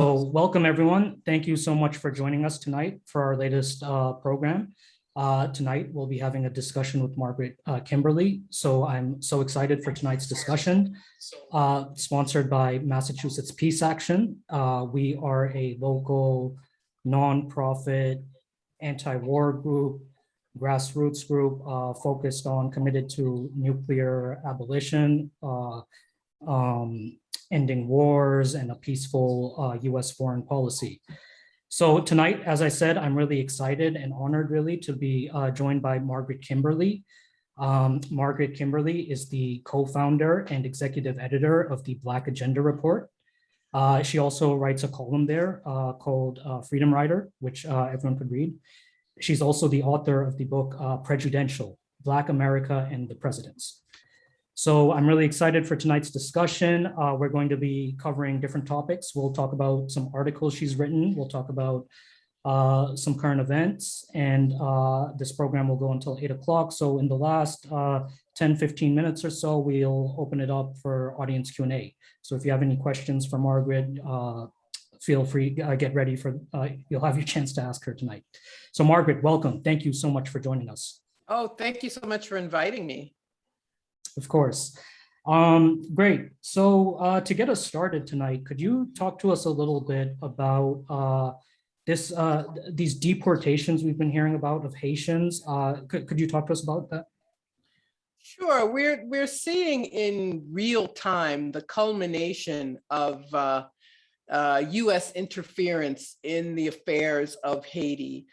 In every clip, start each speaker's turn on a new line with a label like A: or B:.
A: So welcome everyone. Thank you so much for joining us tonight for our latest program. Tonight we'll be having a discussion with Margaret Kimberley. So I'm so excited for tonight's discussion, sponsored by Massachusetts Peace Action. We are a local nonprofit anti-war group, grassroots group focused on committed to nuclear abolition, ending wars, and a peaceful US foreign policy. So tonight, as I said, I'm really excited and honored really to be joined by Margaret Kimberley. Margaret Kimberley is the co-founder and executive editor of the Black Agenda Report. She also writes a column there called Freedom Rider, which everyone could read. She's also the author of the book Prejudential, Black America and the Presidents. So I'm really excited for tonight's discussion. We're going to be covering different topics. We'll talk about some articles she's written. We'll talk about some current events, and this program will go until 8 o'clock. So in the last 10, 15 minutes or so, we'll open it up for audience Q&A. So if you have any questions for Margaret, feel free, get ready for, you'll have your chance to ask her tonight. So Margaret, welcome. Thank you so much for joining us.
B: Oh, thank you so much for inviting me.
A: Of course. Great. So to get us started tonight, could you talk to us a little bit about these deportations we've been hearing about of Haitians? Could you talk to us about that?
B: Sure. We're seeing in real time the culmination of US interference in the affairs of Haiti.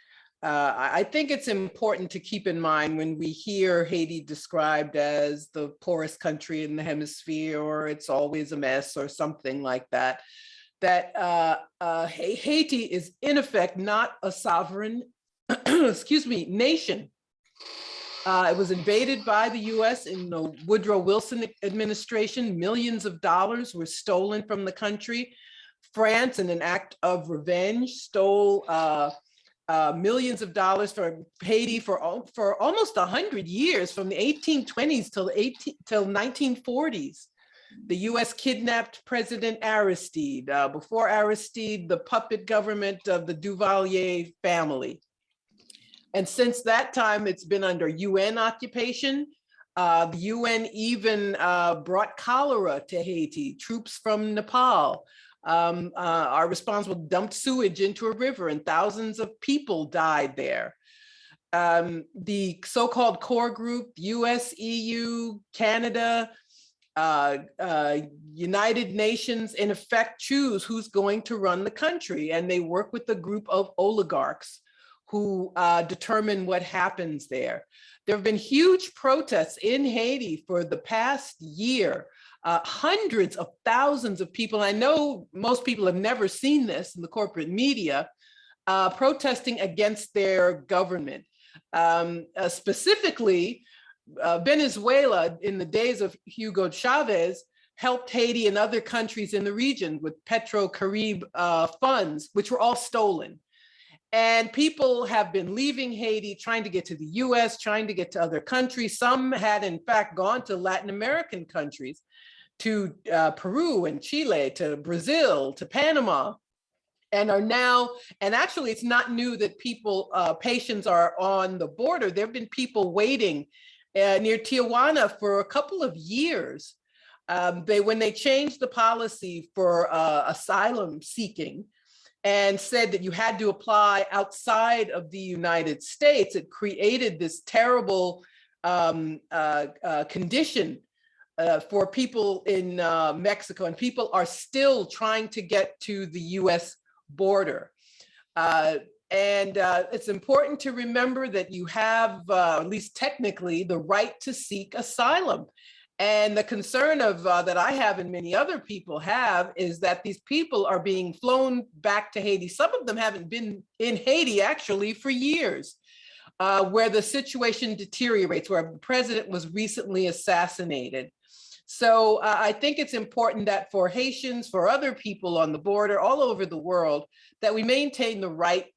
B: I think it's important to keep in mind when we hear Haiti described as the poorest country in the hemisphere, or it's always a mess or something like that, that Haiti is in effect not a sovereign, nation. It was invaded by the US in the Woodrow Wilson administration. Millions of dollars were stolen from the country. France, in an act of revenge, stole millions of dollars from Haiti for almost 100 years, from the 1820s till 1940s. The US kidnapped President Aristide. Before Aristide, the puppet government of the Duvalier family. And since that time, it's been under UN occupation. The UN even brought cholera to Haiti. Troops from Nepal are responsible, dumped sewage into a river, and thousands of people died there. The so-called core group, US, EU, Canada, United Nations, in effect choose who's going to run the country, and they work with a group of oligarchs who determine what happens there. There have been huge protests in Haiti for the past year. Hundreds of thousands of people, I know most people have never seen this in the corporate media, protesting against their government. Specifically, Venezuela, in the days of Hugo Chavez, helped Haiti and other countries in the region with Petro-Carib funds, which were all stolen. And people have been leaving Haiti, trying to get to the US, trying to get to other countries. Some had, in fact, gone to Latin American countries, to Peru and Chile, to Brazil, to Panama, and are now, and actually it's not new that people, patients are on the border. There have been people waiting near Tijuana for a couple of years. When they changed the policy for asylum seeking and said that you had to apply outside of the United States, it created this terrible condition for people in Mexico, and people are still trying to get to the US border. It's important to remember that you have, at least technically, the right to seek asylum. And the concern of that I have and many other people have is that these people are being flown back to Haiti. Some of them haven't been in Haiti actually for years, where the situation deteriorates, where the president was recently assassinated. So I think it's important that for Haitians, for other people on the border, all over the world, that we maintain the right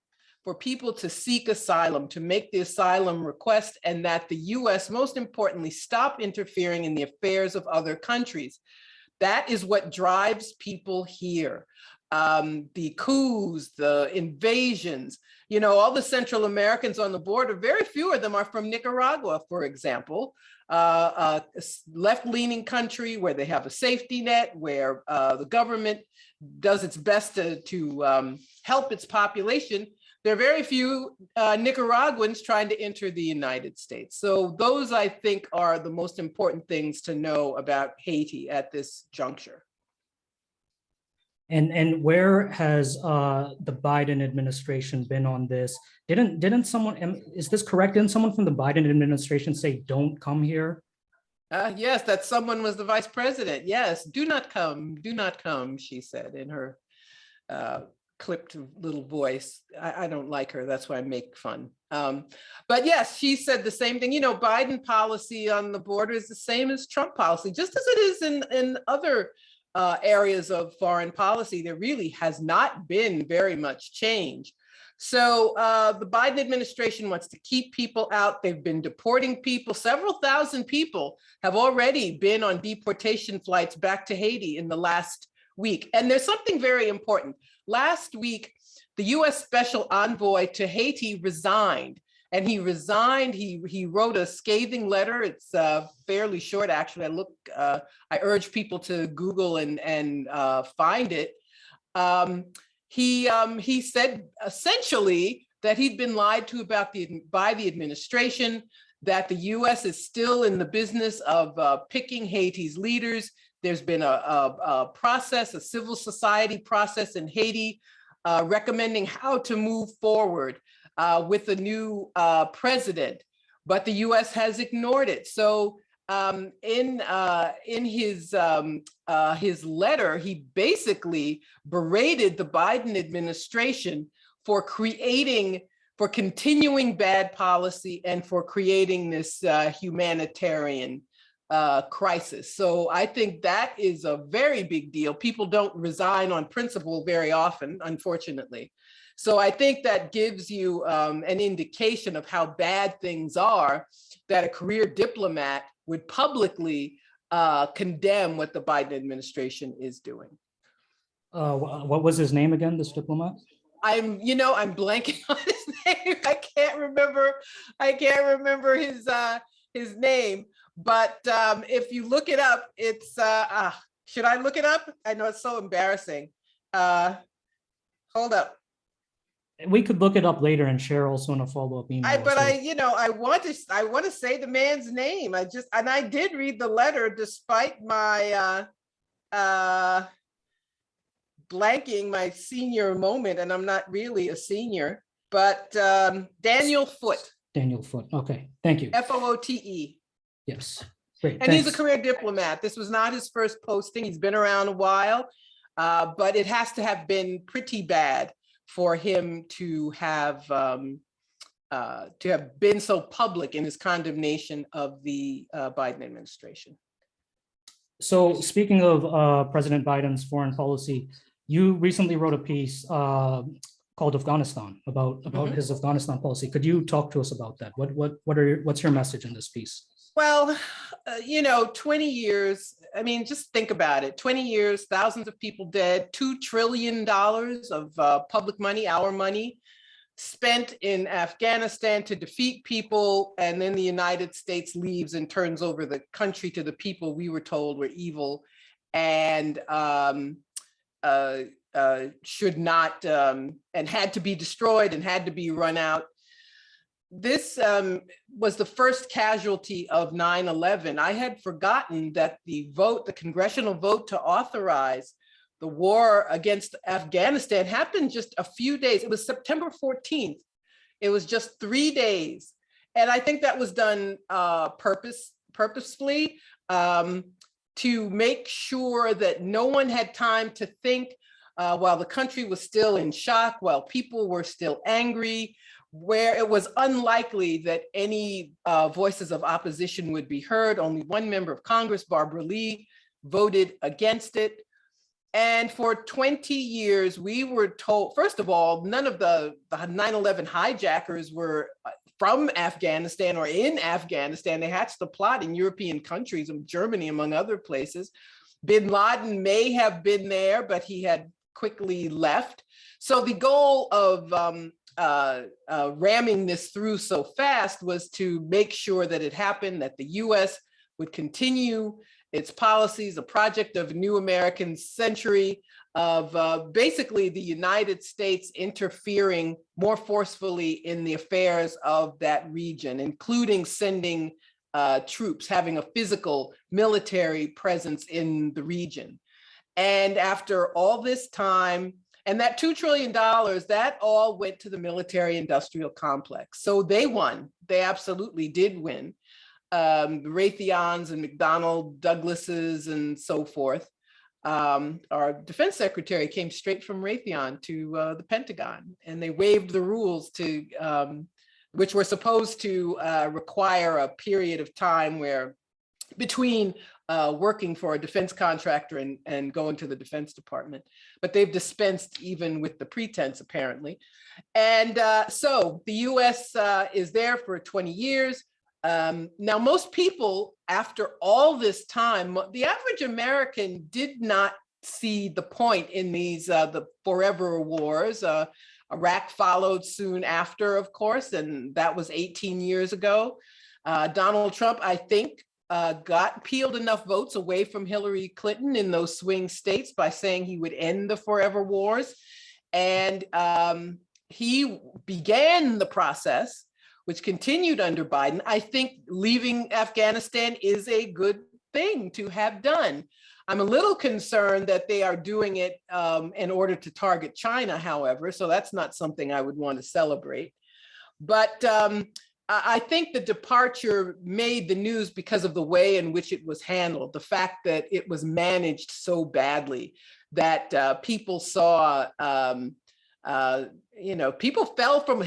B: for people to seek asylum, to make the asylum request, and that the US, most importantly, stop interfering in the affairs of other countries. That is what drives people here. the coups, the invasions. You know, all the Central Americans on the border, very few of them are from Nicaragua, for example, a left-leaning country where they have a safety net, where the government does its best to help its population. There are very few Nicaraguans trying to enter the United States. So those, I think, are the most important things to know about Haiti at this juncture.
A: And where has the Biden administration been on this? Didn't someone, is this correct? Didn't someone from the Biden administration say, don't come here?
B: Yes, that someone was the vice president. Yes, do not come, she said in her clipped little voice. I don't like her, that's why I make fun. But yes, she said the same thing. You know, Biden policy on the border is the same as Trump policy, just as it is in other areas of foreign policy. There really has not been very much change. So the Biden administration wants to keep people out. They've been deporting people. Several thousand people have already been on deportation flights back to Haiti in the last week. And there's something very important. Last week, the US Special Envoy to Haiti resigned. And he resigned, he wrote a scathing letter. It's fairly short, actually. I urge people to Google and find it. He said essentially that he'd been lied to by the administration, that the US is still in the business of picking Haiti's leaders. There's been a process, a civil society process in Haiti recommending how to move forward with a new president, but the US has ignored it. So in his letter, he basically berated the Biden administration for continuing bad policy and for creating this humanitarian crisis. So I think that is a very big deal. People don't resign on principle very often, unfortunately. So I think that gives you an indication of how bad things are, that a career diplomat would publicly condemn what the Biden administration is doing.
A: What was his name again, this diplomat?
B: I'm blanking on his name. I can't remember his name. But if you look it up, it's should I look it up? I know it's so embarrassing. Hold up.
A: We could look it up later and share also in a follow-up email.
B: I want to say the man's name. I did read the letter despite my blanking my senior moment, and I'm not really a senior, but Daniel Foote.
A: Daniel Foote. Okay, thank you.
B: Foote.
A: Yes, great.
B: And he's a career diplomat. This was not his first posting. He's been around a while, but it has to have been pretty bad for him to have been so public in his condemnation of the Biden administration.
A: So speaking of President Biden's foreign policy, you recently wrote a piece called Afghanistan about his Afghanistan policy. Could you talk to us about that? What's your message in this piece?
B: Well, 20 years, I mean, just think about it. 20 years, thousands of people dead, $2 trillion of public money, our money, spent in Afghanistan to defeat people. And then the United States leaves and turns over the country to the people we were told were evil and should not, and had to be destroyed and had to be run out. This was the first casualty of 9/11. I had forgotten that the congressional vote to authorize the war against Afghanistan happened just a few days. It was September 14th. It was just 3 days. And I think that was done purposefully to make sure that no one had time to think while the country was still in shock, while people were still angry, where it was unlikely that any voices of opposition would be heard. Only one member of Congress, Barbara Lee, voted against it. And for 20 years, we were told, first of all, none of the 9/11 hijackers were from Afghanistan or in Afghanistan. They hatched the plot in European countries, Germany, among other places. Bin Laden may have been there, but he had quickly left. So the goal of ramming this through so fast was to make sure that it happened, that the US would continue its policies, a project of a new American century of basically the United States interfering more forcefully in the affairs of that region, including sending troops, having a physical military presence in the region. And after all this time, and that $2 trillion, that all went to the military industrial complex. So they won. They absolutely did win. The Raytheons and McDonnell Douglases and so forth. Our defense secretary came straight from Raytheon to the Pentagon, and they waived the rules to which were supposed to require a period of time where between working for a defense contractor and going to the Defense Department, but they've dispensed even with the pretense apparently. And so the US is there for 20 years. Now, most people, after all this time, the average American did not see the point in these the forever wars. Iraq followed soon after, of course, and that was 18 years ago. Donald Trump, I think, peeled enough votes away from Hillary Clinton in those swing states by saying he would end the forever wars. And he began the process, which continued under Biden. I think leaving Afghanistan is a good thing to have done. I'm a little concerned that they are doing it in order to target China, however, so that's not something I would want to celebrate. But I think the departure made the news because of the way in which it was handled, the fact that it was managed so badly that people saw, people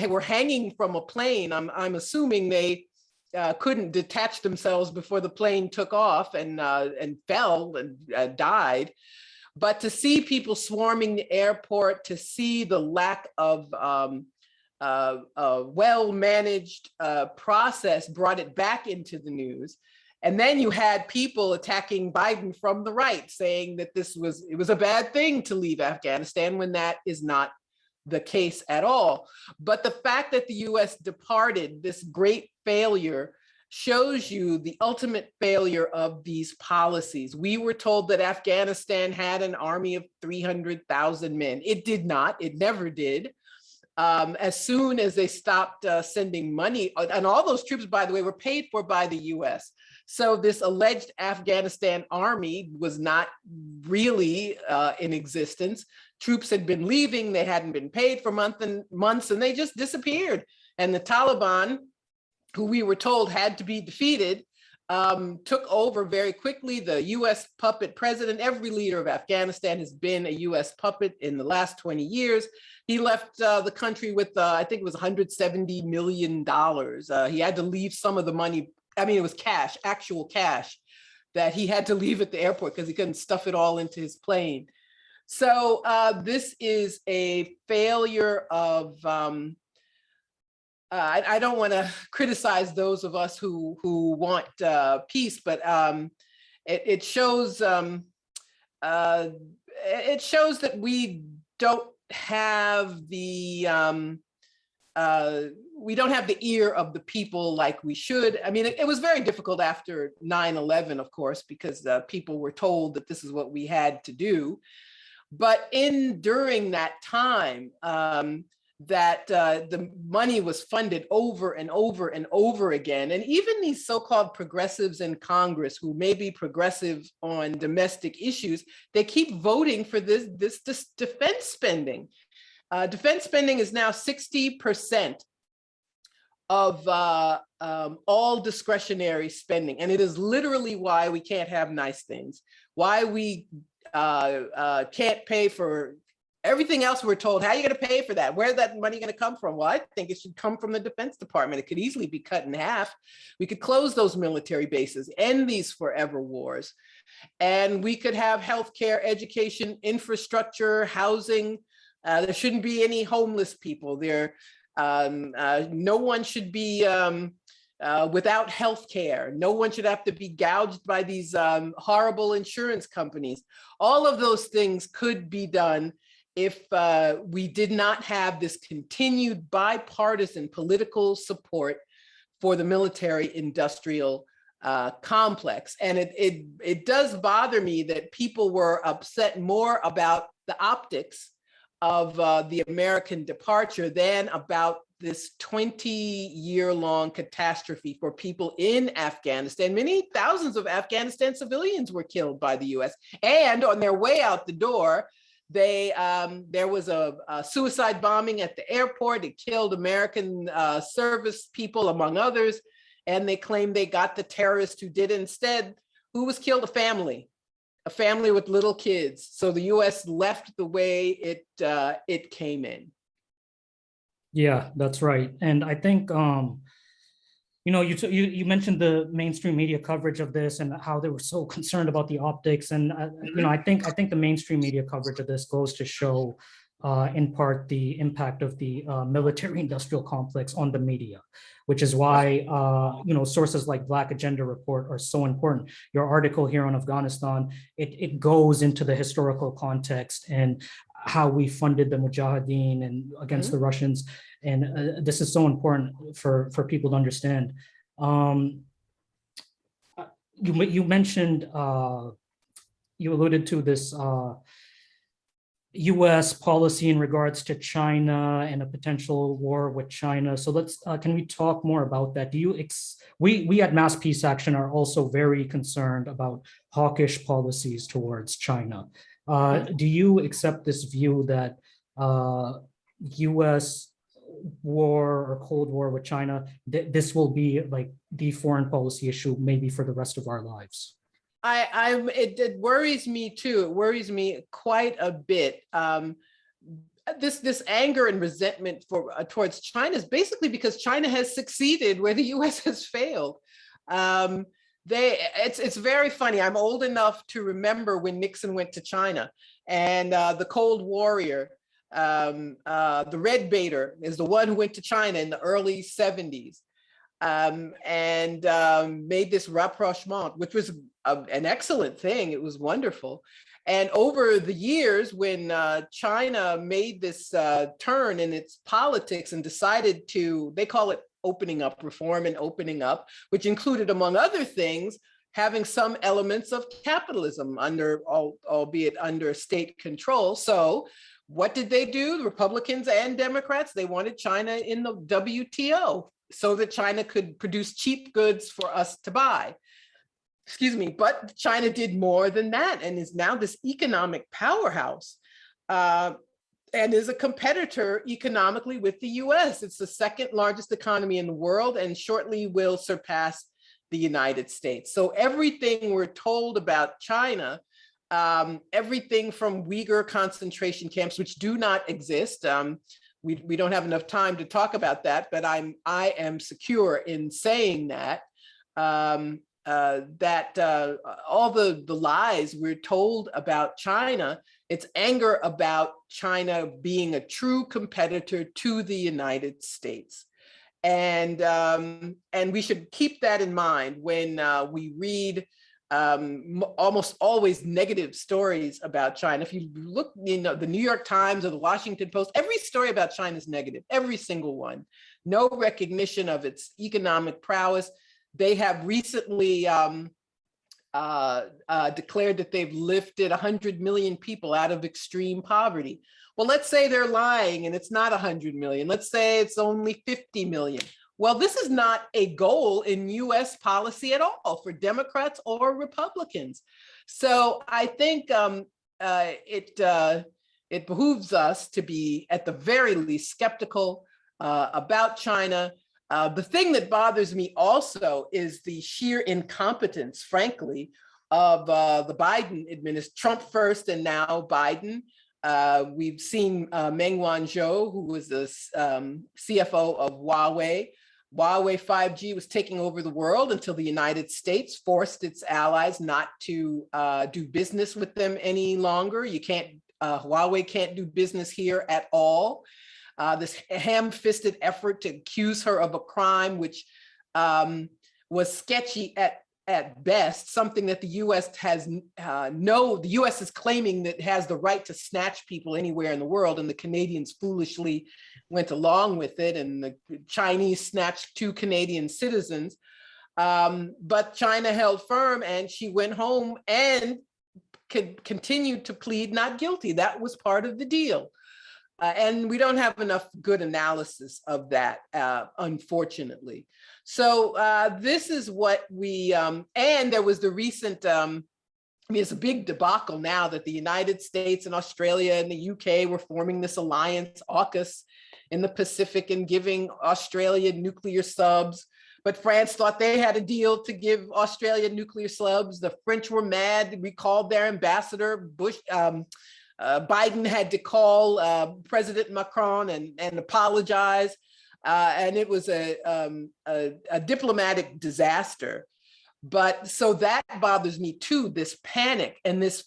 B: were hanging from a plane. I'm assuming they couldn't detach themselves before the plane took off and fell and died. But to see people swarming the airport, to see the lack of well-managed process brought it back into the news. And then you had people attacking Biden from the right, saying that it was a bad thing to leave Afghanistan, when that is not the case at all. But the fact that the US departed, this great failure, shows you the ultimate failure of these policies. We were told that Afghanistan had an army of 300,000 men. It did not, it never did. As soon as they stopped sending money, and all those troops, by the way, were paid for by the US. So this alleged Afghanistan army was not really in existence. Troops had been leaving, they hadn't been paid for months, and they just disappeared. And the Taliban, who we were told had to be defeated, took over very quickly. The US puppet president, every leader of Afghanistan has been a US puppet in the last 20 years. He left the country with, I think it was $170 million. He had to leave some of the money, I mean, it was cash, actual cash, that he had to leave at the airport because he couldn't stuff it all into his plane. So this is a failure of, I don't want to criticize those of us who want peace, but it shows that we don't have the ear of the people like we should. I mean, it was very difficult after 9/11, of course, because people were told that this is what we had to do. But during that time, that the money was funded over and over and over again. And even these so-called progressives in Congress, who may be progressive on domestic issues, they keep voting for this defense spending. Defense spending is now 60% of all discretionary spending. And it is literally why we can't have nice things, why we can't pay for everything else. We're told, how are you going to pay for that? Where's that money going to come from? Well, I think it should come from the Defense Department. It could easily be cut in half. We could close those military bases, end these forever wars, and we could have healthcare, education, infrastructure, housing. There shouldn't be any homeless people there. No one should be without health care. No one should have to be gouged by these horrible insurance companies. All of those things could be done if we did not have this continued bipartisan political support for the military-industrial complex. And it does bother me that people were upset more about the optics of the American departure than about this 20-year-long catastrophe for people in Afghanistan. Many thousands of Afghanistan civilians were killed by the US. And on their way out the door, there was a suicide bombing at the airport. It killed American service people, among others. And they claimed they got the terrorist who did instead. Who was killed? A family with little kids. So the US left the way it came in.
A: Yeah, that's right. And I think, you mentioned the mainstream media coverage of this and how they were so concerned about the optics. And, I think the mainstream media coverage of this goes to show, in part, the impact of the military industrial complex on the media, which is why, sources like Black Agenda Report are so important. Your article here on Afghanistan, it goes into the historical context and how we funded the Mujahideen and against the Russians. And this is so important for people to understand. You mentioned, you alluded to this US policy in regards to China and a potential war with China. So can we talk more about that? We at Mass Peace Action are also very concerned about hawkish policies towards China. Do you accept this view that US war or Cold War with China, this will be like the foreign policy issue maybe for the rest of our lives?
B: It worries me too. It worries me quite a bit. This anger and resentment towards China is basically because China has succeeded where the US has failed. It's very funny. I'm old enough to remember when Nixon went to China, and the Cold Warrior, the Red Baiter, is the one who went to China in the early 70s, and made this rapprochement, which was an excellent thing. It was wonderful. And over the years, when China made this turn in its politics and decided to, they call it opening up, reform and opening up, which included, among other things, having some elements of capitalism albeit under state control. So what did they do? Republicans and Democrats, they wanted China in the WTO so that China could produce cheap goods for us to buy. Excuse me, but China did more than that and is now this economic powerhouse and is a competitor economically with the US. It's the second largest economy in the world and shortly will surpass the United States. So everything we're told about China, everything from Uyghur concentration camps, which do not exist. We don't have enough time to talk about that, but I am secure in saying that. All the lies we're told about China, it's anger about China being a true competitor to the United States. And we should keep that in mind when we read almost always negative stories about China. If you look, the New York Times or the Washington Post, every story about China is negative, every single one. No recognition of its economic prowess. They have recently declared that they've lifted 100 million people out of extreme poverty. Well, let's say they're lying and it's not 100 million. Let's say it's only 50 million. Well, this is not a goal in US policy at all for Democrats or Republicans. So I think it behooves us to be, at the very least, skeptical about China. The thing that bothers me also is the sheer incompetence, frankly, of the Biden administration, Trump first and now Biden. We've seen Meng Wanzhou, who was the CFO of Huawei. Huawei 5G was taking over the world until the United States forced its allies not to do business with them any longer. Huawei can't do business here at all. This ham-fisted effort to accuse her of a crime which was sketchy at at best, something that the US has the US is claiming that it has the right to snatch people anywhere in the world, and the Canadians foolishly went along with it, and the Chinese snatched 2 Canadian citizens. But China held firm, and she went home and continued to plead not guilty. That was part of the deal. And we don't have enough good analysis of that, unfortunately. So this is what we, and there was the recent, I mean, it's a big debacle now that the United States and Australia and the UK were forming this alliance, AUKUS, in the Pacific, and giving Australia nuclear subs. But France thought they had a deal to give Australia nuclear subs. The French were mad, recalled their ambassador. Biden had to call President Macron and apologize. And it was a diplomatic disaster. But so that bothers me too, this panic and this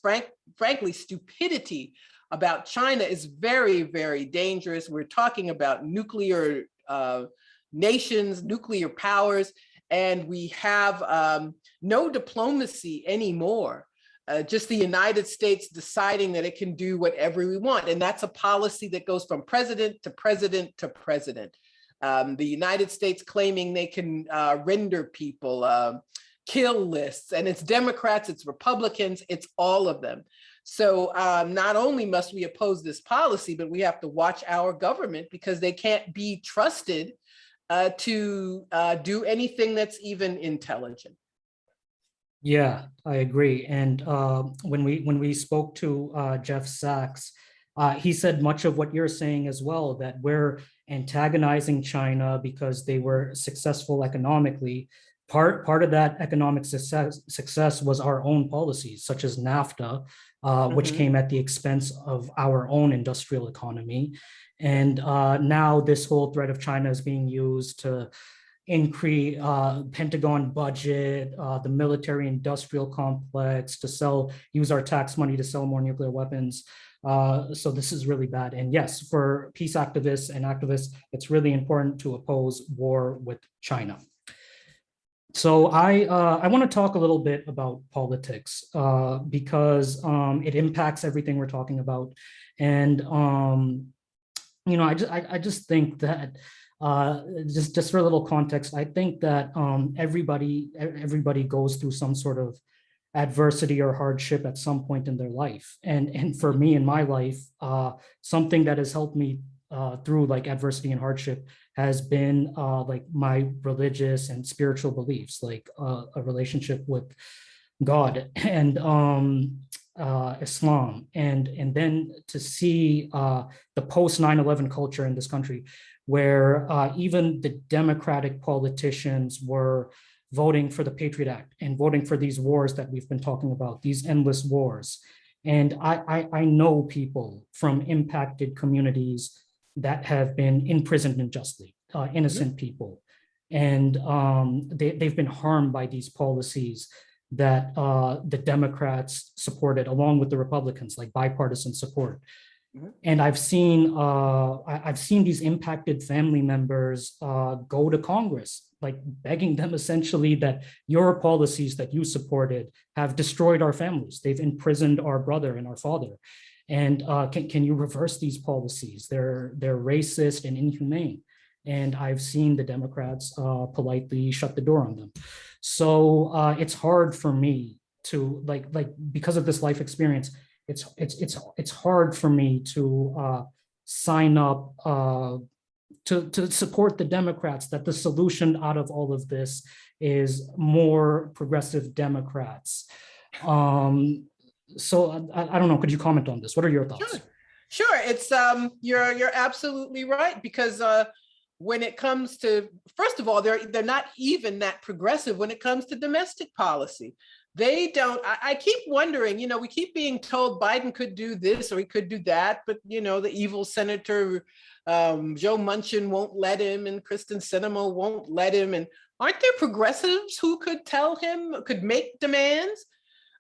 B: frankly stupidity about China is very, very dangerous. We're talking about nuclear nations, nuclear powers, and we have no diplomacy anymore. Just the United States deciding that it can do whatever we want. And that's a policy that goes from president to president to president. The United States claiming they can render people, kill lists, and it's Democrats, it's Republicans, it's all of them. So not only must we oppose this policy, but we have to watch our government, because they can't be trusted to do anything that's even intelligent.
A: Yeah, I agree. And when we spoke to Jeff Sachs, he said much of what you're saying as well, that we're antagonizing China because they were successful economically. Part of that economic success was our own policies, such as NAFTA, which came at the expense of our own industrial economy. And now this whole threat of China is being used to increase Pentagon budget, the military industrial complex, to use our tax money to sell more nuclear weapons. So this is really bad. And yes, for peace activists and activists, it's really important to oppose war with China. So I want to talk a little bit about politics because it impacts everything we're talking about. And you know, I just think that just for a little context, I think that everybody goes through some sort of adversity or hardship at some point in their life. And for me in my life, something that has helped me through like adversity and hardship has been like my religious and spiritual beliefs, like a relationship with God and Islam, and then to see the post 9/11 culture in this country, where even the Democratic politicians were voting for the Patriot Act and voting for these wars that we've been talking about, these endless wars. And I know people from impacted communities that have been imprisoned unjustly, innocent people. And they've been harmed by these policies that the Democrats supported, along with the Republicans, like bipartisan support. And I've seen these impacted family members go to Congress, like begging them essentially that your policies that you supported have destroyed our families. They've imprisoned our brother and our father. And can you reverse these policies? They're racist and inhumane. And I've seen the Democrats politely shut the door on them. So it's hard for me to like because of this life experience, it's hard for me to sign up to support the Democrats, that the solution out of all of this is more progressive Democrats. So I don't know, could you comment on this? What are your thoughts?
B: Sure. It's you're absolutely right, because when it comes to, first of all, they're not even that progressive when it comes to domestic policy. They don't, I keep wondering, you know, we keep being told Biden could do this or he could do that, but, you know, the evil Senator Joe Manchin won't let him, and Kristen Sinema won't let him. And aren't there progressives who could tell him, could make demands?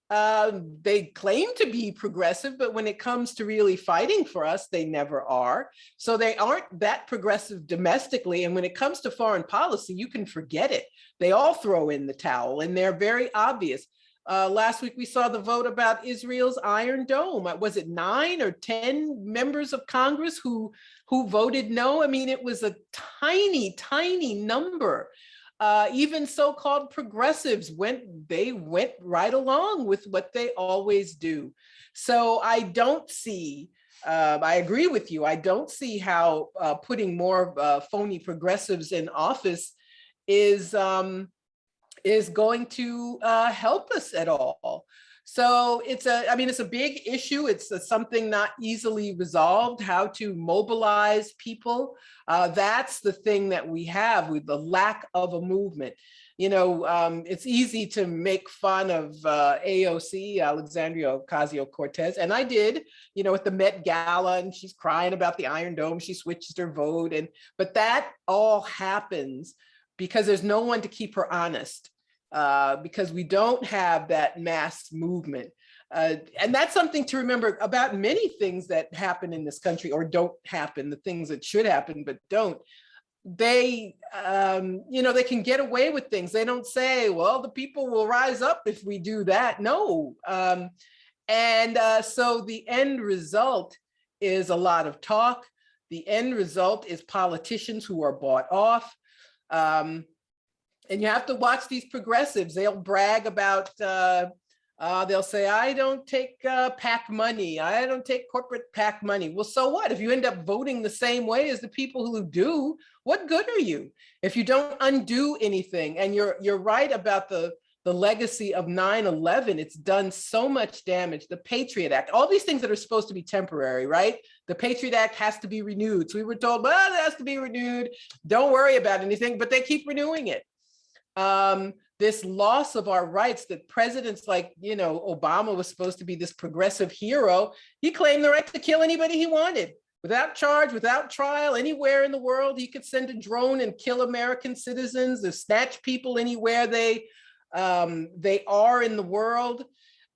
B: They claim to be progressive, but when it comes to really fighting for us, they never are. So they aren't that progressive domestically. And when it comes to foreign policy, you can forget it. They all throw in the towel, and they're very obvious. Last week, we saw the vote about Israel's Iron Dome. Was it 9 or 10 members of Congress who voted no? I mean, it was a tiny, tiny number. Even so-called progressives went right along with what they always do. So I don't see, I agree with you, I don't see how putting more phony progressives in office is going to help us at all. So it's a big issue. It's something not easily resolved, how to mobilize people. That's the thing that we have with the lack of a movement. You know, it's easy to make fun of AOC, Alexandria Ocasio-Cortez, and I did, you know, at the Met Gala, and she's crying about the Iron Dome, she switched her vote, but that all happens because there's no one to keep her honest. Because we don't have that mass movement. And that's something to remember about many things that happen in this country or don't happen, the things that should happen but don't. They, you know, they can get away with things. They don't say, well, the people will rise up if we do that. No. So the end result is a lot of talk. The end result is politicians who are bought off. And you have to watch these progressives. They'll brag about, they'll say, I don't take PAC money. I don't take corporate PAC money. Well, so what? If you end up voting the same way as the people who do, what good are you? If you don't undo anything, and you're right about the legacy of 9/11, it's done so much damage. The Patriot Act, all these things that are supposed to be temporary, right? The Patriot Act has to be renewed. So we were told, well, it has to be renewed. Don't worry about anything, but they keep renewing it. This loss of our rights that presidents like, you know, Obama was supposed to be this progressive hero. He claimed the right to kill anybody he wanted without charge, without trial, anywhere in the world. He could send a drone and kill American citizens or snatch people anywhere they are in the world.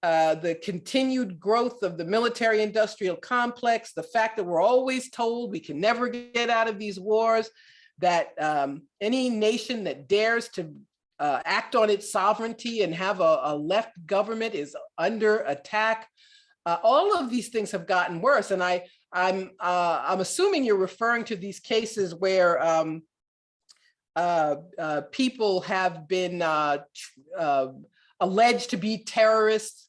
B: The continued growth of the military industrial complex, the fact that we're always told we can never get out of these wars, that any nation that dares to act on its sovereignty and have a left government is under attack. All of these things have gotten worse, and I'm assuming you're referring to these cases where people have been alleged to be terrorists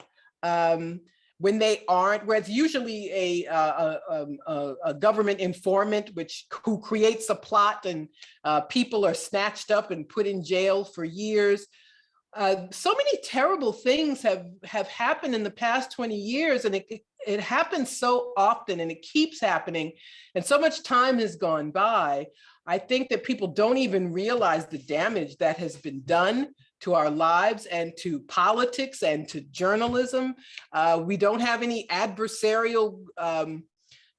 B: when they aren't, where it's usually a government informant who creates a plot, and people are snatched up and put in jail for years. So many terrible things have happened in the past 20 years, and it happens so often, and it keeps happening, and so much time has gone by. I think that people don't even realize the damage that has been done to our lives and to politics and to journalism. We don't have any adversarial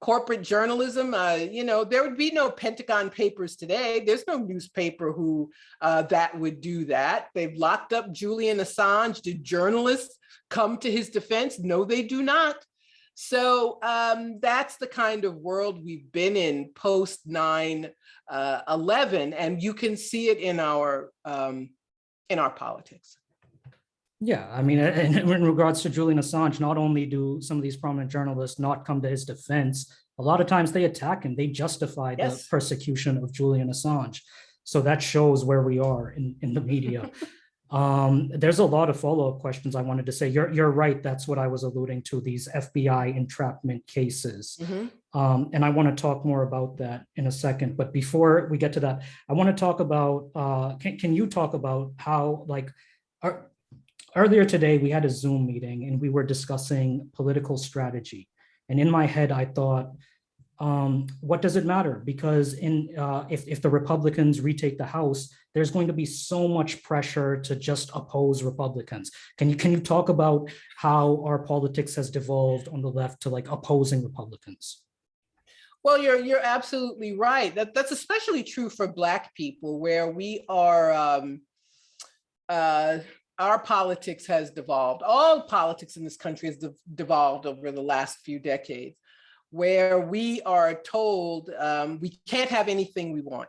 B: corporate journalism. You know, there would be no Pentagon Papers today. There's no newspaper who that would do that. They've locked up Julian Assange. Did journalists come to his defense? No, they do not. So that's the kind of world we've been in post 9/11, and you can see it in our politics.
A: Yeah, I mean, in regards to Julian Assange, not only do some of these prominent journalists not come to his defense, a lot of times they attack him. They justify the persecution of Julian Assange. So that shows where we are in the media. There's a lot of follow-up questions I wanted to say. You're right. That's what I was alluding to, these FBI entrapment cases. And I want to talk more about that in a second. But before we get to that, I want to talk about, can you talk about how, like, earlier today, we had a Zoom meeting and we were discussing political strategy. And in my head, I thought, what does it matter? Because if the Republicans retake the House, there's going to be so much pressure to just oppose Republicans. Can you talk about how our politics has devolved on the left to like opposing Republicans?
B: Well, you're absolutely right. That's especially true for Black people, where we are our politics has devolved. All politics in this country has devolved over the last few decades, where we are told we can't have anything we want.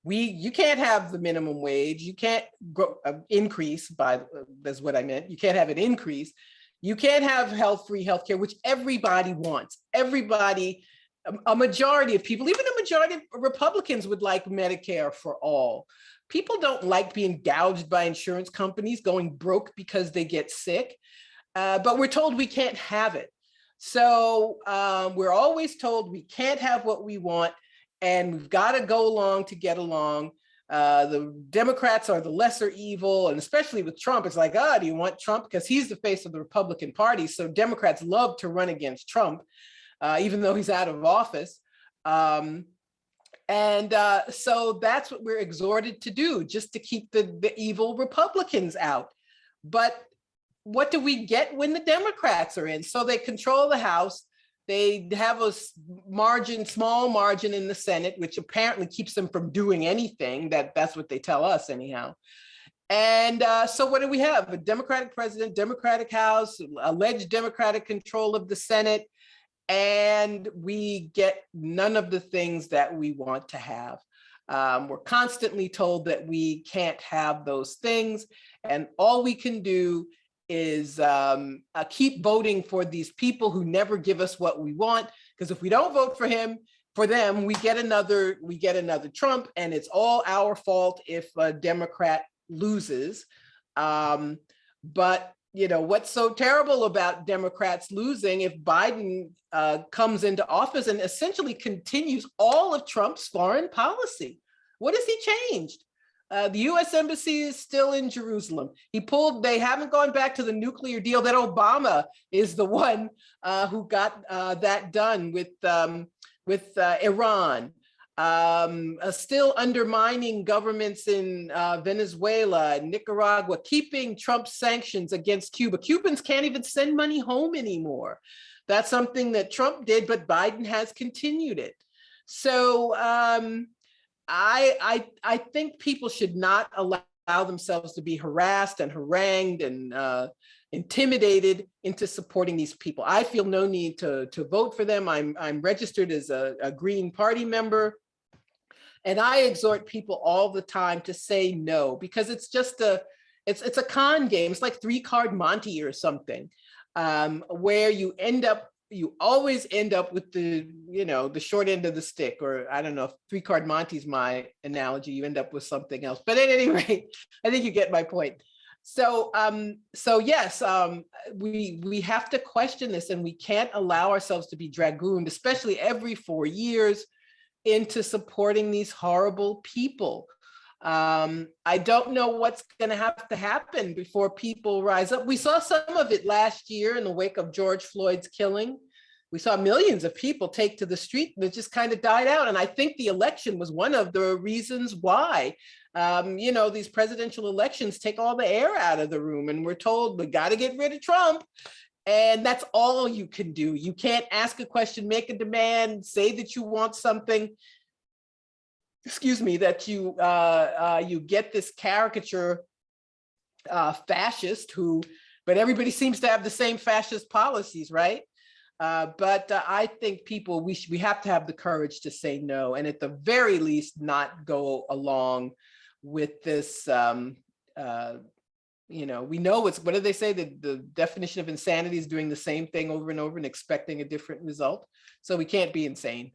B: You can't have the minimum wage. You can't increase that's what I meant. You can't have an increase. You can't have free healthcare, which everybody wants. Everybody, a majority of people, even a majority of Republicans would like Medicare for all. People don't like being gouged by insurance companies, going broke because they get sick, but we're told we can't have it. So we're always told we can't have what we want, and we've got to go along to get along. The Democrats are the lesser evil, and especially with Trump, it's like, do you want Trump? Because he's the face of the Republican Party. So Democrats love to run against Trump, even though he's out of office. So that's what we're exhorted to do, just to keep the evil Republicans out. But what do we get when the Democrats are in? So they control the House. They have a small margin in the Senate, which apparently keeps them from doing anything. That's what they tell us anyhow. And so what do we have? A Democratic president, Democratic House, alleged Democratic control of the Senate, and we get none of the things that we want to have. We're constantly told that we can't have those things, and all we can do is keep voting for these people who never give us what we want. Because if we don't vote for them, we get another Trump, and it's all our fault if a Democrat loses. But what's so terrible about Democrats losing, if Biden comes into office and essentially continues all of Trump's foreign policy? What has he changed? The US Embassy is still in Jerusalem. They haven't gone back to the nuclear deal that Obama is the one who got that done with Iran. Still undermining governments in Venezuela and Nicaragua, keeping Trump's sanctions against Cuba. Cubans can't even send money home anymore. That's something that Trump did, but Biden has continued it. So I think people should not allow themselves to be harassed and harangued and intimidated into supporting these people. I feel no need to vote for them. I'm registered as a Green Party member. And I exhort people all the time to say no, because it's just it's a con game. It's like 3-card Monte or something, where you always end up with the short end of the stick, or I don't know if 3-card Monte is my analogy. You end up with something else. But at any rate, I think you get my point. So yes, we have to question this, and we can't allow ourselves to be dragooned, especially every 4 years, into supporting these horrible people. I don't know what's going to have to happen before people rise up. We saw some of it last year in the wake of George Floyd's killing. We saw millions of people take to the street, and it just kind of died out. And I think the election was one of the reasons why. These presidential elections take all the air out of the room, and we're told we got to get rid of Trump. And that's all you can do. You can't ask a question, make a demand, say that you want something. That you get this caricature fascist but everybody seems to have the same fascist policies, right? But I think we have to have the courage to say no, and at the very least not go along with this. We know what do they say? The definition of insanity is doing the same thing over and over and expecting a different result. So we can't be insane.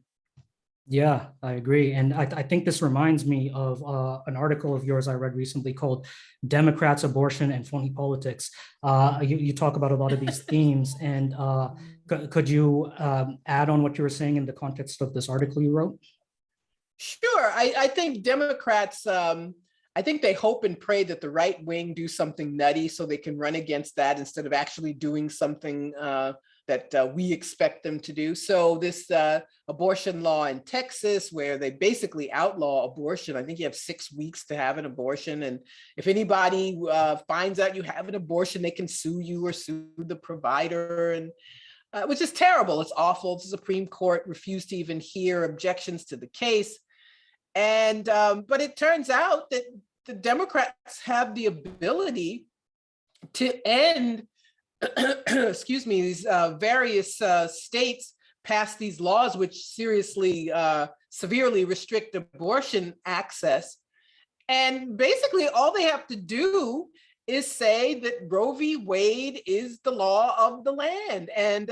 A: Yeah, I agree. And I think this reminds me of an article of yours I read recently called Democrats, Abortion, and Phony Politics. You talk about a lot of these themes, and could you add on what you were saying in the context of this article you wrote?
B: Sure. I think Democrats, I think they hope and pray that the right wing do something nutty so they can run against that instead of actually doing something that we expect them to do. So this abortion law in Texas, where they basically outlaw abortion. I think you have 6 weeks to have an abortion. And if anybody finds out you have an abortion, they can sue you or sue the provider, and which is terrible. It's awful. The Supreme Court refused to even hear objections to the case. And but it turns out that the Democrats have the ability to end, excuse me, these various states passed these laws which severely restrict abortion access. And basically all they have to do is say that Roe v. Wade is the law of the land, and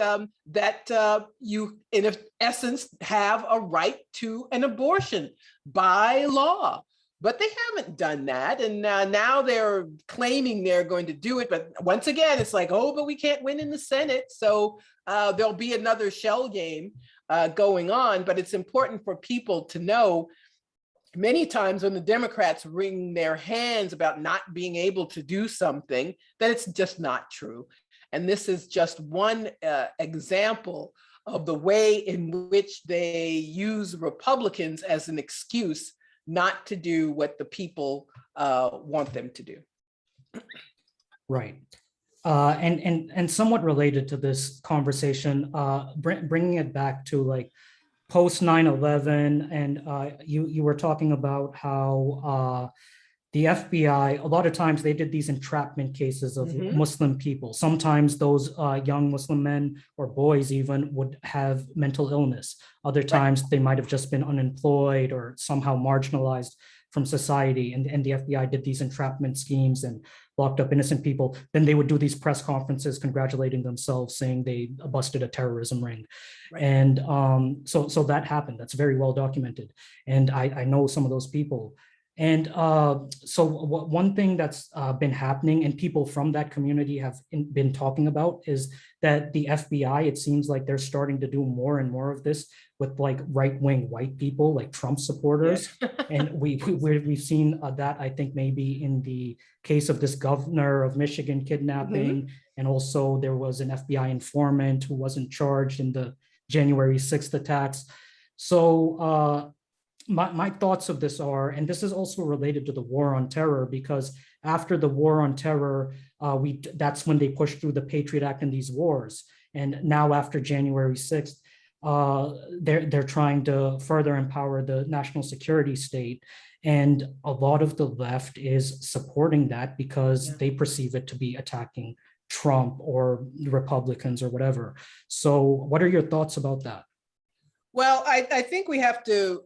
B: that you, in essence, have a right to an abortion by law. But they haven't done that. And now they're claiming they're going to do it. But once again, it's like, oh, but we can't win in the Senate. So there'll be another shell game going on. But it's important for people to know, many times when the Democrats wring their hands about not being able to do something, that it's just not true. And this is just one example of the way in which they use Republicans as an excuse not to do what the people want them to do.
A: Right. And somewhat related to this conversation, bringing it back to like post 9/11, and you were talking about how the FBI, a lot of times they did these entrapment cases of Muslim people. Sometimes those young Muslim men or boys even would have mental illness. Other times they might have just been unemployed or somehow marginalized from society. And the FBI did these entrapment schemes and locked up innocent people. Then they would do these press conferences congratulating themselves, saying they busted a terrorism ring. Right. And so that happened. That's very well documented. And I know some of those people. And so one thing that's been happening, and people from that community have been talking about, is that the FBI, it seems like they're starting to do more and more of this with like right-wing white people, like Trump supporters. Yes. And we've seen that, I think, maybe in the case of this governor of Michigan kidnapping. And also there was an FBI informant who wasn't charged in the January 6th attacks. So my thoughts of this are, and this is also related to the war on terror, because after the war on terror, that's when they pushed through the Patriot Act in these wars. And now after January 6th, they're trying to further empower the national security state. And a lot of the left is supporting that because they perceive it to be attacking Trump or Republicans or whatever. So what are your thoughts about that?
B: Well, I think we have to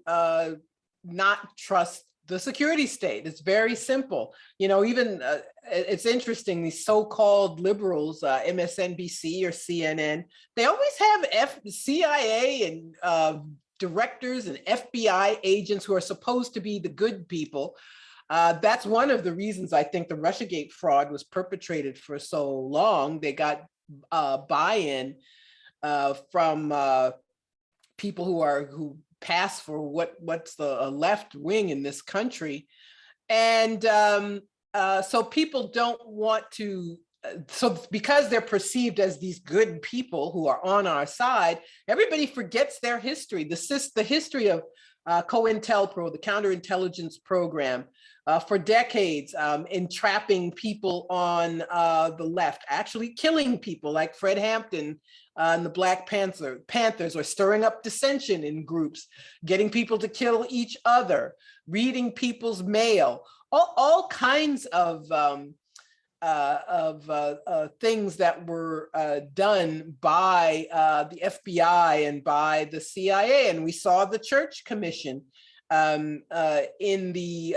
B: not trust the security state. It's very simple. You know, even it's interesting, these so-called liberals, MSNBC or CNN, they always have CIA and directors and FBI agents who are supposed to be the good people. That's one of the reasons I think the Russiagate fraud was perpetrated for so long. They got buy-in from people who pass for what's the left wing in this country. And so people don't want to, so because they're perceived as these good people who are on our side, everybody forgets their history. The history of COINTELPRO, the counterintelligence program, for decades, entrapping people on the left, actually killing people like Fred Hampton and the Black Panthers, or stirring up dissension in groups, getting people to kill each other, reading people's mail, all kinds of things that were done by the FBI and by the CIA. And we saw the Church Commission in the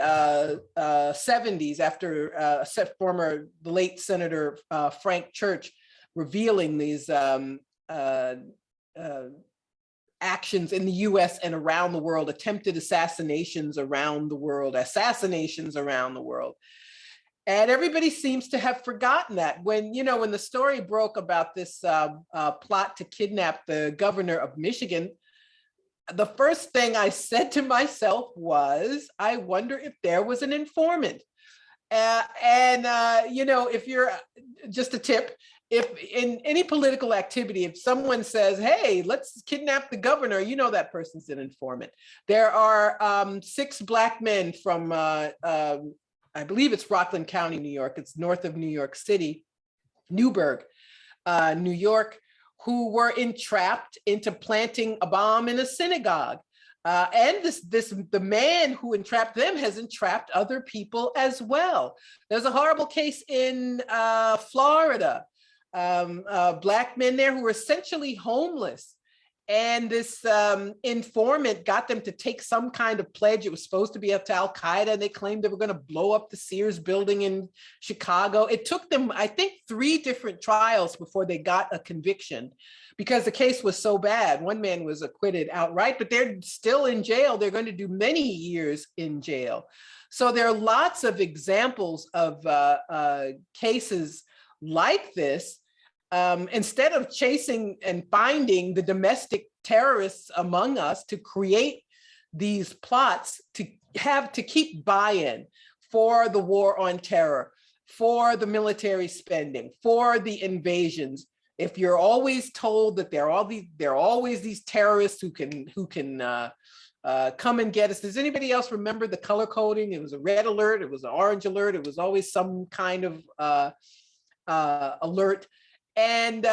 B: 70s after the late Senator Frank Church revealing these actions in the US and around the world, attempted assassinations around the world. And everybody seems to have forgotten that. When the story broke about this plot to kidnap the governor of Michigan, the first thing I said to myself was, I wonder if there was an informant. If you're, just a tip, if in any political activity, if someone says, hey, let's kidnap the governor, that person's an informant. There are 6 Black men from, I believe it's Rockland County, New York. It's north of New York City, Newburgh, New York, who were entrapped into planting a bomb in a synagogue. And the man who entrapped them has entrapped other people as well. There's a horrible case in Florida, Black men there who were essentially homeless. And this informant got them to take some kind of pledge. It was supposed to be up to Al-Qaeda, and they claimed they were going to blow up the Sears building in Chicago. It took them, I think, 3 different trials before they got a conviction because the case was so bad. One man was acquitted outright, but they're still in jail. They're going to do many years in jail. So there are lots of examples of cases like this. Instead of chasing and finding the domestic terrorists among us to create these plots to keep buy-in for the war on terror, for the military spending, for the invasions. If you're always told that there are always these terrorists who can come and get us. Does anybody else remember the color coding? It was a red alert, it was an orange alert, it was always some kind of alert. And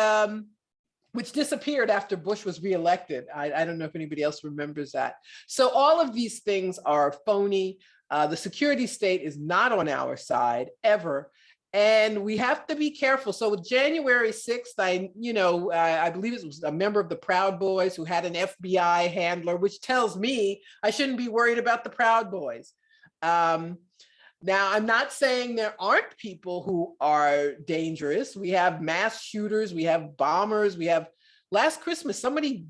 B: which disappeared after Bush was reelected. I don't know if anybody else remembers that. So all of these things are phony. The security state is not on our side ever. And we have to be careful. So with January 6th, I believe it was a member of the Proud Boys who had an FBI handler, which tells me I shouldn't be worried about the Proud Boys. Now, I'm not saying there aren't people who are dangerous. We have mass shooters, we have bombers, last Christmas, somebody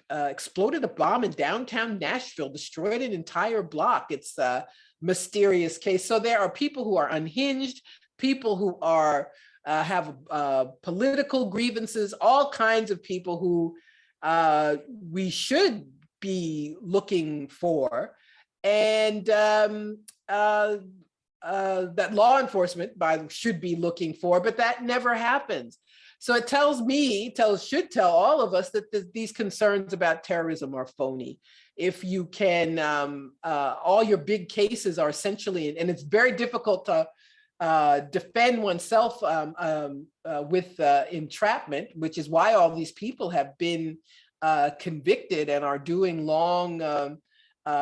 B: exploded a bomb in downtown Nashville, destroyed an entire block. It's a mysterious case. So there are people who are unhinged, people who are have political grievances, all kinds of people who we should be looking for. And that law enforcement should be looking for, but that never happens. So it should tell all of us that these concerns about terrorism are phony. If you can, all your big cases are essentially, and it's very difficult to defend oneself with entrapment, which is why all these people have been convicted and are doing long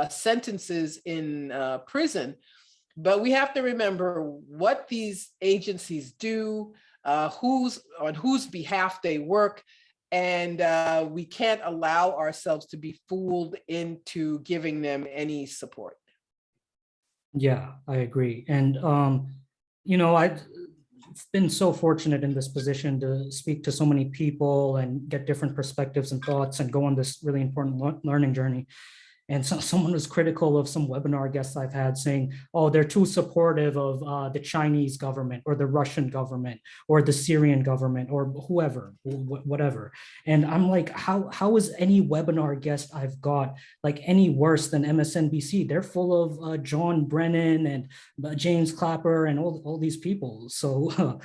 B: sentences in prison. But we have to remember what these agencies do, on whose behalf they work, and we can't allow ourselves to be fooled into giving them any support.
A: Yeah, I agree. And, I've been so fortunate in this position to speak to so many people and get different perspectives and thoughts and go on this really important learning journey. And so someone was critical of some webinar guests I've had saying, oh, they're too supportive of the Chinese government or the Russian government or the Syrian government or whoever, whatever. And I'm like, how is any webinar guest I've got like any worse than MSNBC? They're full of John Brennan and James Clapper and all these people. So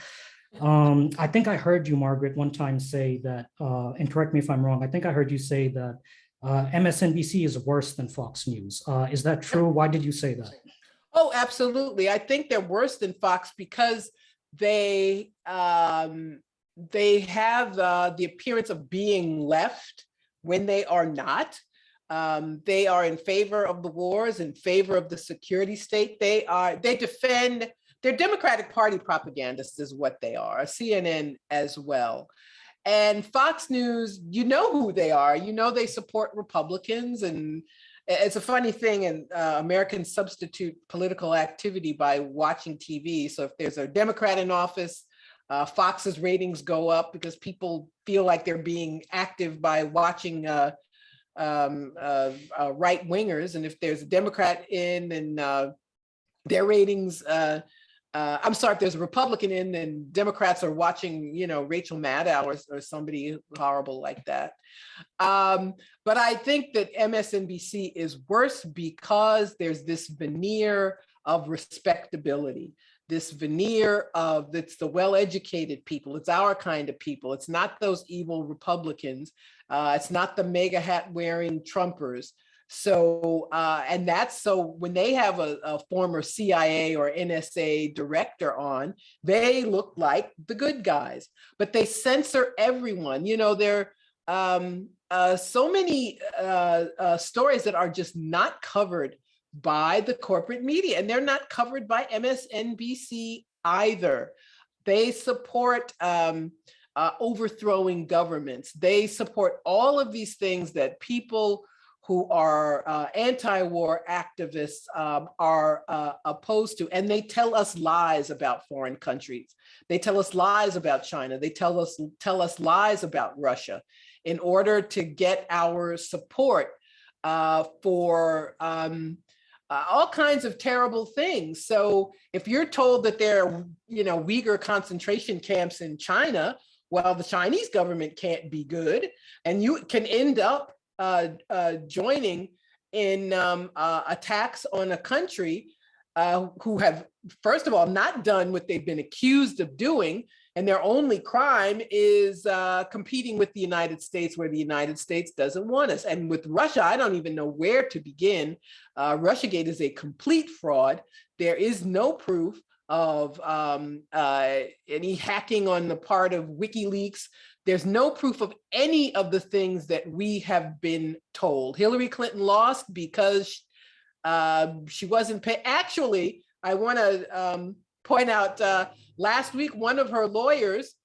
A: I think I heard you, Margaret, one time say that, and correct me if I'm wrong, I think I heard you say that MSNBC is worse than Fox News. Is that true? Why did you say that?
B: Oh, absolutely. I think they're worse than Fox because they have the appearance of being left when they are not. They are in favor of the wars, in favor of the security state. They defend, they're Democratic Party propagandists is what they are, CNN as well. And Fox News, you know who they are. You know they support Republicans. And it's a funny thing, and Americans substitute political activity by watching TV. So if there's a Democrat in office, Fox's ratings go up because people feel like they're being active by watching right-wingers. And if there's a Democrat in, then their ratings I'm sorry, if there's a Republican in, then Democrats are watching, Rachel Maddow or somebody horrible like that. But I think that MSNBC is worse because there's this veneer of respectability, this veneer of it's the well-educated people. It's our kind of people. It's not those evil Republicans. It's not the MAGA hat wearing Trumpers. So, and that's so when they have a former CIA or NSA director on, they look like the good guys, but they censor everyone. They're so many stories that are just not covered by the corporate media, and they're not covered by MSNBC either. They support overthrowing governments. They support all of these things that people who are anti-war activists are opposed to. And they tell us lies about foreign countries. They tell us lies about China. They tell us lies about Russia in order to get our support for all kinds of terrible things. So if you're told that there are, Uyghur concentration camps in China, well, the Chinese government can't be good, and you can end up joining in attacks on a country who have, first of all, not done what they've been accused of doing, and their only crime is competing with the United States, where the United States doesn't want us. And with Russia, I don't even know where to begin. Russiagate is a complete fraud. There is no proof of any hacking on the part of WikiLeaks. There's no proof of any of the things that we have been told. Hillary Clinton lost because she wasn't paid. Actually, I want to point out last week, one of her lawyers,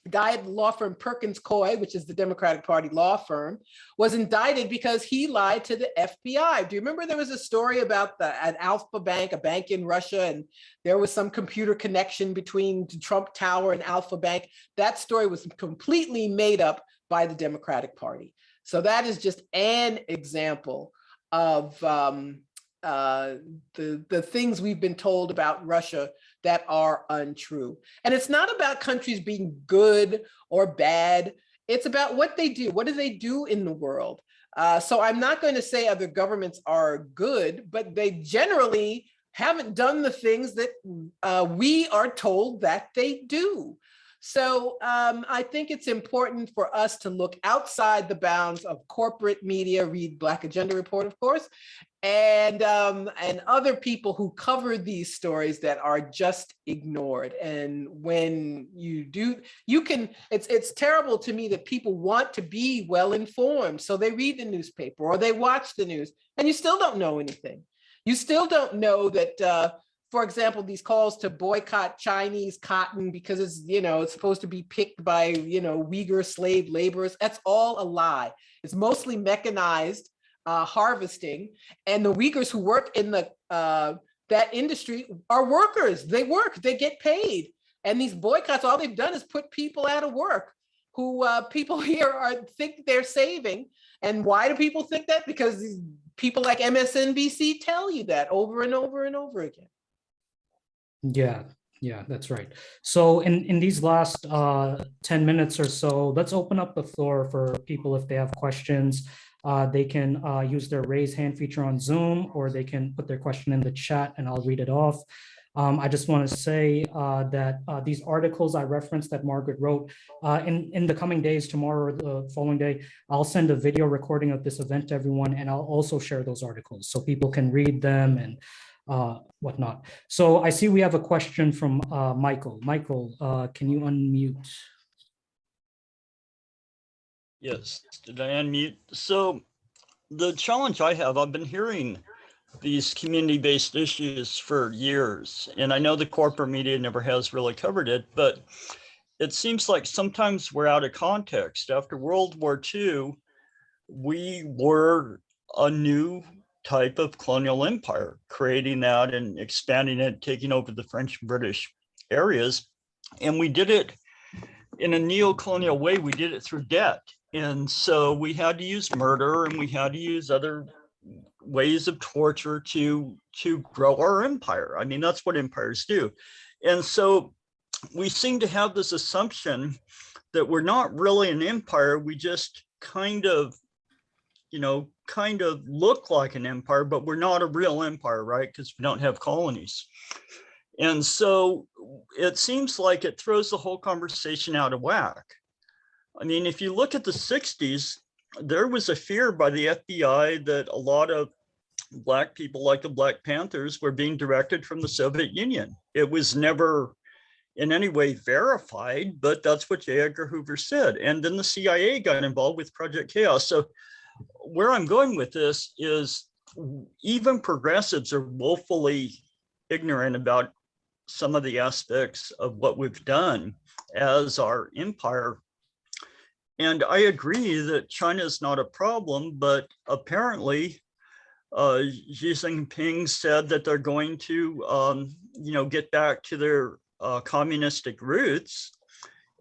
B: the guy at the law firm Perkins Coie, which is the Democratic Party law firm, was indicted because he lied to the FBI. Do you remember there was a story about an Alpha Bank, a bank in Russia, and there was some computer connection between the Trump Tower and Alpha Bank? That story was completely made up by the Democratic Party. So that is just an example of the things we've been told about Russia that are untrue. And it's not about countries being good or bad. It's about what they do. What do they do in the world? So I'm not going to say other governments are good, but they generally haven't done the things that we are told that they do. So I think it's important for us to look outside the bounds of corporate media, read Black Agenda Report, of course, and other people who cover these stories that are just ignored. And when you do, it's terrible to me that people want to be well informed. So they read the newspaper or they watch the news, and you still don't know anything. You still don't know that, for example, these calls to boycott Chinese cotton because it's supposed to be picked by, Uyghur slave laborers. That's all a lie. It's mostly mechanized harvesting, and the Uyghurs who work in that industry are workers. They work, they get paid. And these boycotts, all they've done is put people out of work who people here think they're saving. And why do people think that? Because these people like MSNBC tell you that over and over and over again.
A: Yeah, that's right. So in these last 10 minutes or so, let's open up the floor for people if they have questions. They can use their raise hand feature on Zoom, or they can put their question in the chat and I'll read it off. I just want to say that these articles I referenced that Margaret wrote, in the coming days, tomorrow or the following day, I'll send a video recording of this event to everyone, and I'll also share those articles so people can read them and whatnot. So I see we have a question from Michael. Michael, can you unmute?
C: Yes, did I unmute? So the challenge I've been hearing these community-based issues for years, and I know the corporate media never has really covered it, but it seems like sometimes we're out of context. After World War II, we were a new type of colonial empire, creating that and expanding it, taking over the French and British areas. And we did it in a neo-colonial way. We did it through debt. And so we had to use murder, and we had to use other ways of torture to grow our empire. I mean, that's what empires do. And so we seem to have this assumption that we're not really an empire. We just kind of look like an empire, but we're not a real empire, right? Because we don't have colonies. And so it seems like it throws the whole conversation out of whack. I mean, if you look at the 60s, there was a fear by the FBI that a lot of Black people, like the Black Panthers, were being directed from the Soviet Union. It was never in any way verified, but that's what J. Edgar Hoover said. And then the CIA got involved with Project Chaos. So where I'm going with this is even progressives are woefully ignorant about some of the aspects of what we've done as our empire. And I agree that China is not a problem, but apparently Xi Jinping said that they're going to, get back to their communistic roots.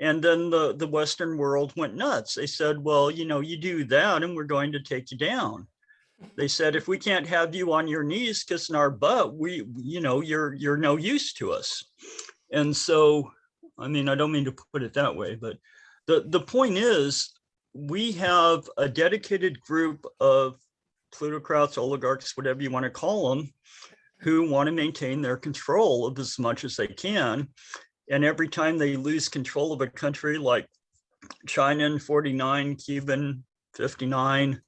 C: And then the Western world went nuts. They said, well, you do that and we're going to take you down. They said, if we can't have you on your knees kissing our butt, you're no use to us. And so, I mean, I don't mean to put it that way, but the point is, we have a dedicated group of plutocrats, oligarchs, whatever you want to call them, who want to maintain their control of as much as they can. And every time they lose control of a country like China in 49, Cuba in 59,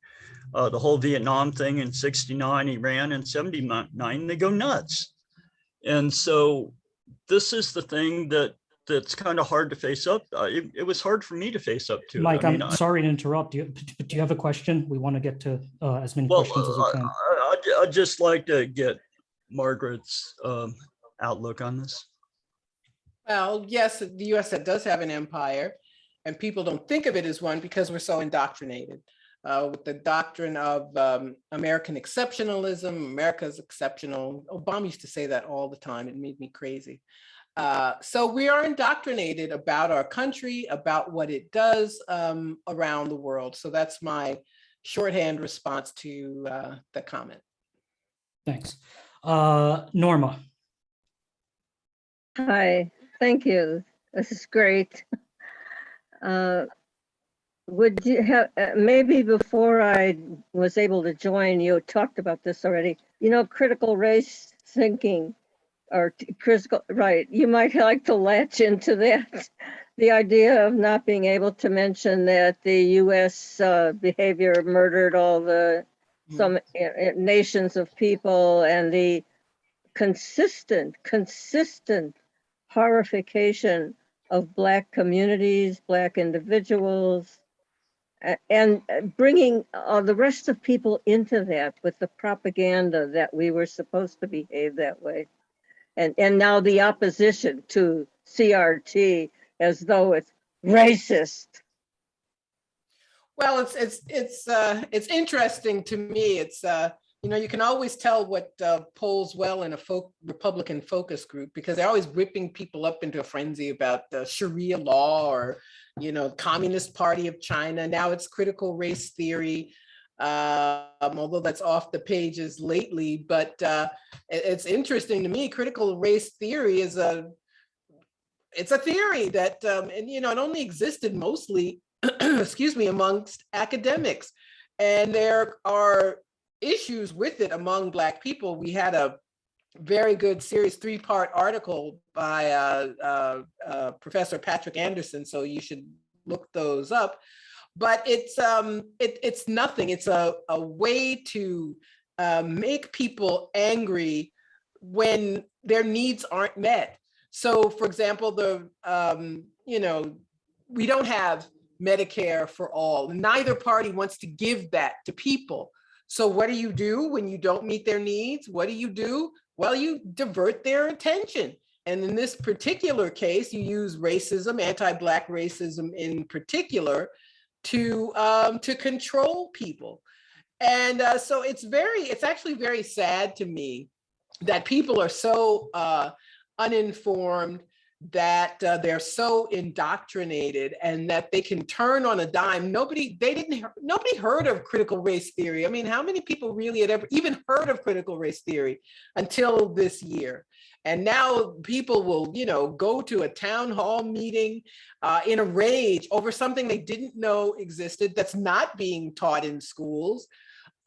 C: the whole Vietnam thing in 69, Iran in 79, they go nuts. And so this is the thing that's kind of hard to face up. It was hard for me to face up to.
A: Mike, I'm sorry to interrupt you. Do you have a question? We want to get to as many questions as we can.
C: I'd just like to get Margaret's outlook on this.
B: Well, yes, the US does have an empire, and people don't think of it as one because we're so indoctrinated with the doctrine of American exceptionalism. America's exceptional. Obama used to say that all the time. It made me crazy. So we are indoctrinated about our country, about what it does around the world. So that's my shorthand response to the comment.
A: Thanks. Norma.
D: Hi, thank you. This is great. Would you have, maybe before I was able to join, you talked about this already, critical race thinking or critical, right? You might like to latch into that. The idea of not being able to mention that the US behavior murdered all some nations of people, and the consistent horrification of Black communities, Black individuals, and bringing the rest of people into that with the propaganda that we were supposed to behave that way. And now the opposition to CRT as though it's racist.
B: Well, it's interesting to me. It's you can always tell what polls well in a Republican focus group, because they're always whipping people up into a frenzy about the Sharia law or Communist Party of China. Now it's critical race theory, although that's off the pages lately. But it's interesting to me. Critical race theory is a theory that it only existed mostly excuse me, amongst academics. And there are issues with it among Black people. We had a very good series 3-part article by Professor Patrick Anderson, so you should look those up. But it's nothing. It's a way to make people angry when their needs aren't met. So, for example, we don't have Medicare for all. Neither party wants to give that to people. So what do you do when you don't meet their needs? What do you do? Well, you divert their attention. And in this particular case, you use racism, anti-Black racism in particular, to control people. And so it's actually very sad to me that people are so uninformed, that they're so indoctrinated, and that they can turn on a dime. Nobody heard of critical race theory. I mean, how many people really had ever even heard of critical race theory until this year? And now people will, go to a town hall meeting in a rage over something they didn't know existed, that's not being taught in schools.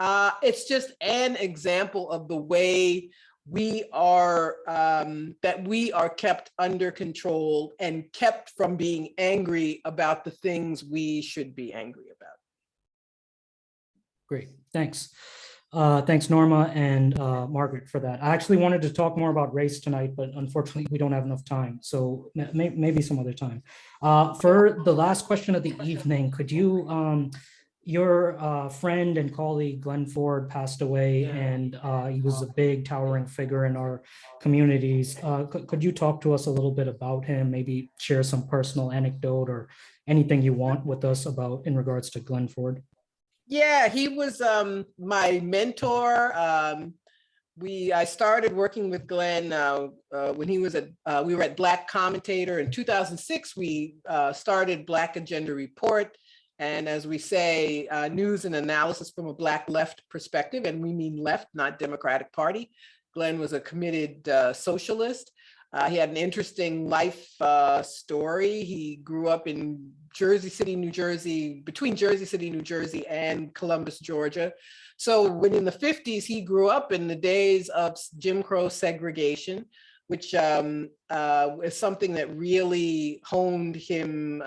B: It's just an example of the way we are kept under control and kept from being angry about the things we should be angry about.
A: Great, thanks. Thanks, Norma and Margaret, for that. I actually wanted to talk more about race tonight, but unfortunately, we don't have enough time. So maybe some other time. For the last question of the evening, could you, your friend and colleague Glen Ford passed away, and he was a big towering figure in our communities. Could you talk to us a little bit about him? Maybe share some personal anecdote or anything you want with us about in regards to Glen Ford?
B: Yeah, he was my mentor. I started working with Glenn when he was we were at Black Commentator in 2006. We started Black Agenda Report. And as we say, news and analysis from a Black left perspective, and we mean left, not Democratic Party. Glenn was a committed socialist. He had an interesting life story. He grew up in Jersey City, New Jersey, between Jersey City, New Jersey and Columbus, Georgia. So when in the 50s, he grew up in the days of Jim Crow segregation, which is something that really honed him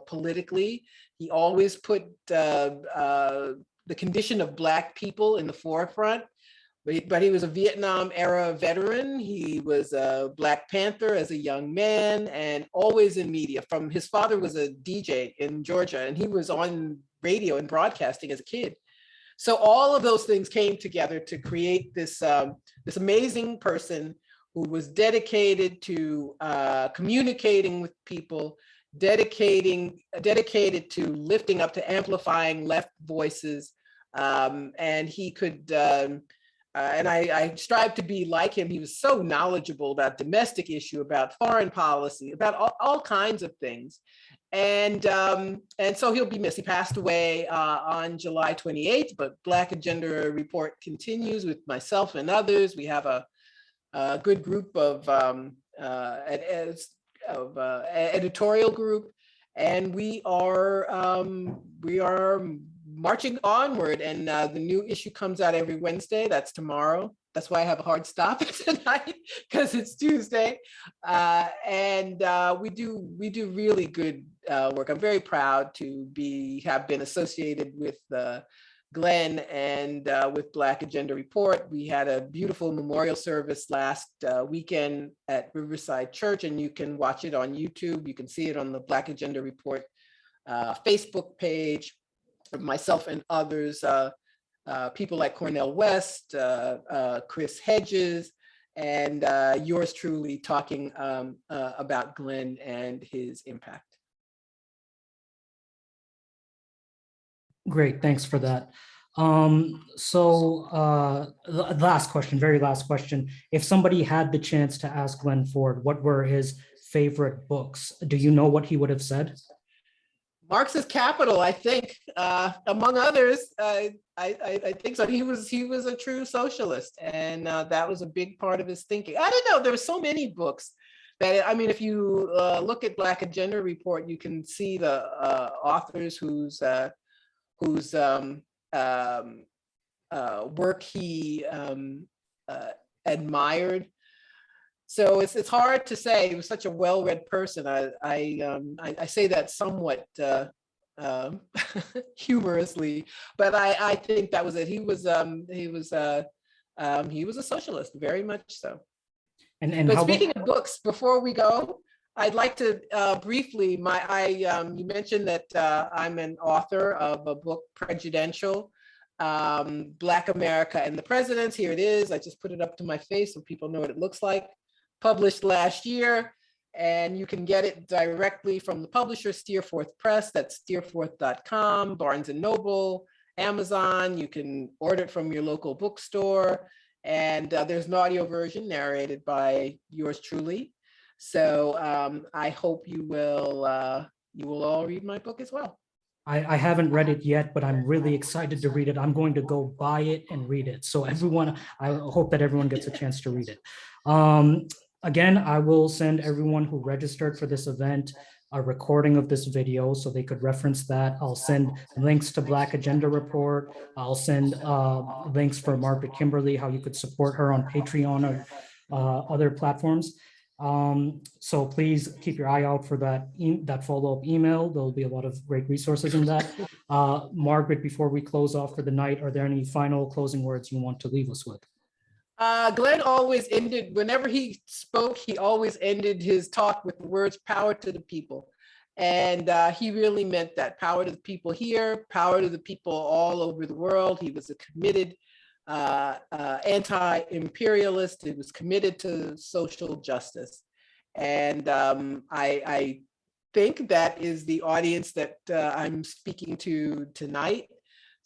B: politically. He always put the condition of Black people in the forefront. But he was a Vietnam era veteran. He was a Black Panther as a young man and always in media. From his father was a DJ in Georgia, and he was on radio and broadcasting as a kid. So all of those things came together to create this, this amazing person who was dedicated to communicating with people, dedicated to lifting up, to amplifying left voices. And he could, and I strive to be like him. He was so knowledgeable about domestic issue, about foreign policy, about all kinds of things. And so he'll be missed. He passed away on July 28th, but Black Agenda Report continues with myself and others. We have a good group of editorial group, and we are marching onward, and the new issue comes out every Wednesday. That's tomorrow. That's why I have a hard stop tonight, because it's Tuesday. And we do really good work. I'm very proud to have been associated with Glenn and with Black Agenda Report. We had a beautiful memorial service last weekend at Riverside Church, and you can watch it on YouTube. You can see it on the Black Agenda Report Facebook page. Myself and others, people like Cornel West, Chris Hedges, and yours truly talking about Glenn and his impact.
A: Great, thanks for that. The last question, very last question. If somebody had the chance to ask Glen Ford what were his favorite books, do you know what he would have said?
B: Marxist Capital, I think, among others. I think so. He was a true socialist, and that was a big part of his thinking. I don't know. There were so many books that, I mean, if you look at Black Agenda Report, you can see the authors whose work he admired. So it's hard to say. He was such a well-read person. I say that somewhat humorously, but I think that was it. He was a socialist, very much so. But speaking of books, before we go, I'd like to briefly, you mentioned that I'm an author of a book, Prejudential, Black America and the Presidents. Here it is. I just put it up to my face so people know what it looks like. Published last year, and you can get it directly from the publisher, Steerforth Press. That's steerforth.com, Barnes & Noble, Amazon. You can order it from your local bookstore, and there's an audio version narrated by yours truly. So I hope you will all read my book as well.
A: I haven't read it yet, but I'm really excited to read it. I'm going to go buy it and read it. So everyone, I hope that everyone gets a chance to read it. Again, I will send everyone who registered for this event a recording of this video so they could reference that. I'll send links to Black Agenda Report. I'll send links for Margaret Kimberley, how you could support her on Patreon or other platforms. So please keep your eye out for that follow-up email. There'll be a lot of great resources in that. Margaret, before we close off for the night, are there any final closing words you want to leave us with?
B: Glenn always ended, whenever he spoke, he always ended his talk with the words power to the people. And he really meant that, power to the people here, power to the people all over the world. He was a committed anti-imperialist. He was committed to social justice. And I think that is the audience that I'm speaking to tonight.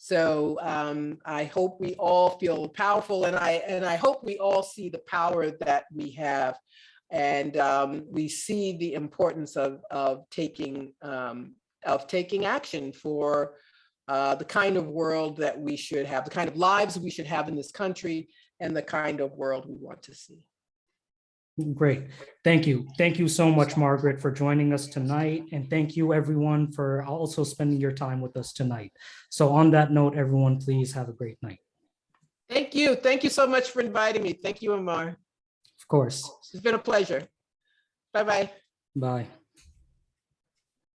B: So I hope we all feel powerful, and I hope we all see the power that we have, and we see the importance of taking action for the kind of world that we should have, the kind of lives we should have in this country, and the kind of world we want to see.
A: Great. Thank you. Thank you so much, Margaret, for joining us tonight. And thank you, everyone, for also spending your time with us tonight. So on that note, everyone, please have a great night.
B: Thank you. Thank you so much for inviting me. Thank you, Amar.
A: Of course.
B: It's been a pleasure. Bye-bye.
A: Bye.